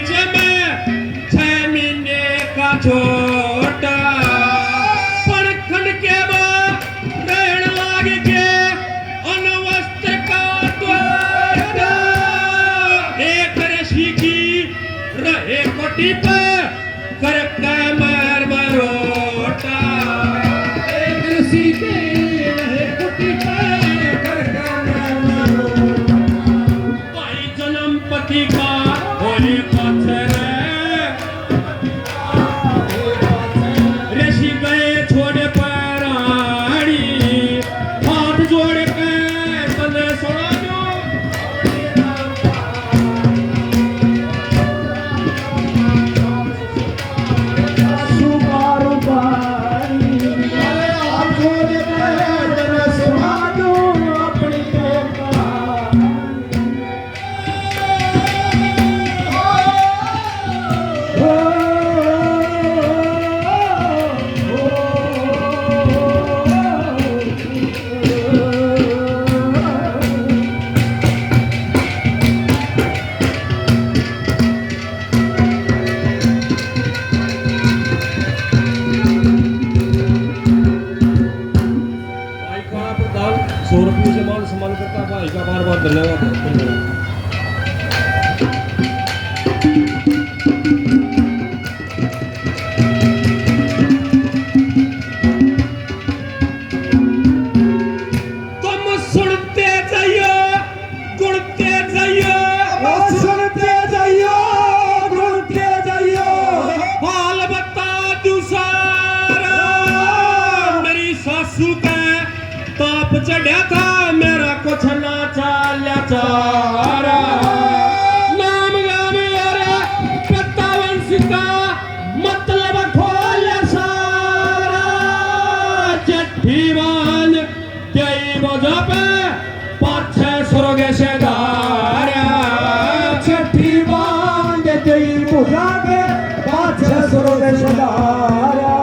बीच में 6 महीने का छोटा पड़खन के बाद रहन लाग के अनवस्त्र का द्वारा एक ऋषि की रहे कोटी पे कर कैमर मरोटा एक ऋषि के रहे कुटी पे कर कैमर मरोटा भाई जन्म पति का होए पत्थर ऋषि गए छोड़े पैराड़ी हाथ जोड़ के तने सुना जो सुबारू बारी आप जोड़े पैर सुना दो अपनी भाई का प्रदान 100 रुपये से मान सम्मान करता भाई का बार बार धन्यवाद तुम सुनते जाइए गुणते जाइए सुनते जाइयो गुणते जाइयो हाल बता दूसरा मेरी सासू के ताप चढ़ा था मेरा कुछ ना चाल्या चारा नाम गाम यारे पत्ता वंश का मतलब खोल्या सारा चिट्ठी बांध जय बोझा पे पाछे स्वर्ग से धारा छठी बांध तेरी बुझा के पाछे सुरोग सदारा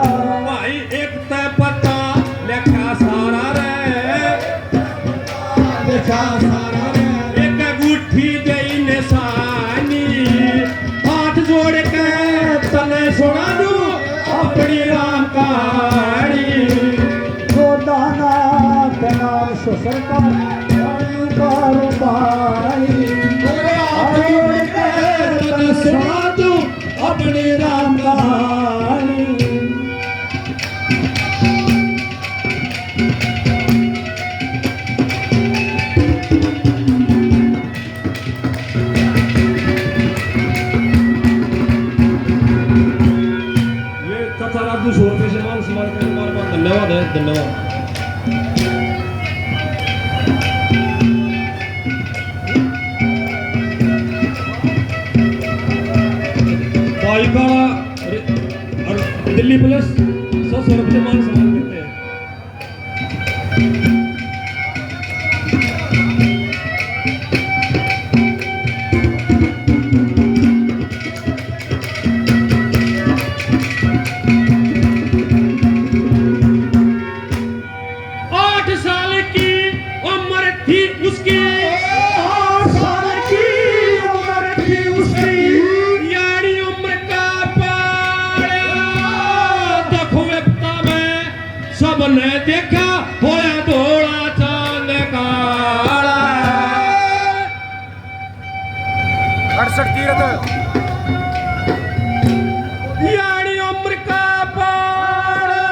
भाई एक तय पता लेखा सारा रे देखा सारा रे एक गुठी गई निशानी हाथ जोड़ के तने सुना दूं अपनी राम कहानी गोदाना नाम सुसर का कारोबारी हाथ जोड़ के तने सुना दूं अपनी राम कहानी ये कथा रात 100 रुपये से मान सम्मान करने बार बार धन्यवाद है धन्यवाद भाई का और दिल्ली पुलिस 100 रुपये मान सम्मान करते हैं आठ साल की उम्र थी उसकी 8 साल की उम्र थी उसकी यारी उम्र का पारा देखो व्यक्ता में सबने देखा होया धोला चांद काला 68 तीरथ यारी उम्र का पारा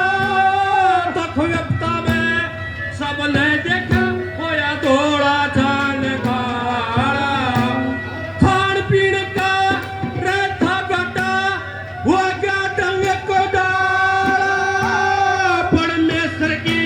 देखो व्यक्ता में सबने देखा होया धोला चांद काला खान पीन का रहता घटा हो गया ढंग को डाला परमेश्वर की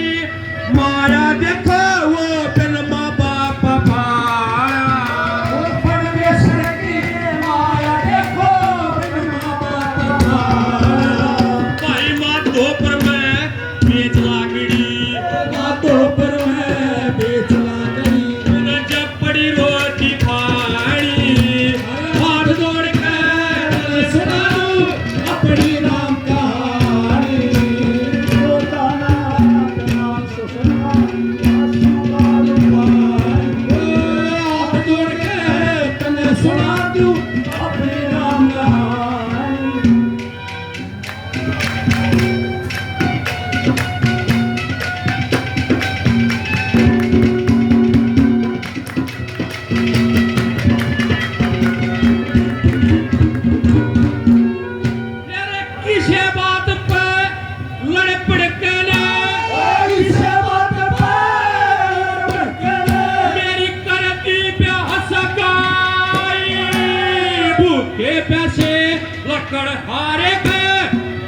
खड़ हारे के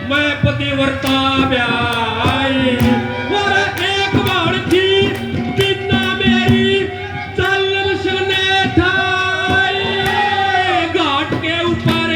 मैं पतिव्रता ब्याई और एक बाण थी बिना मेरी चलन सुने ठाई घाट के ऊपर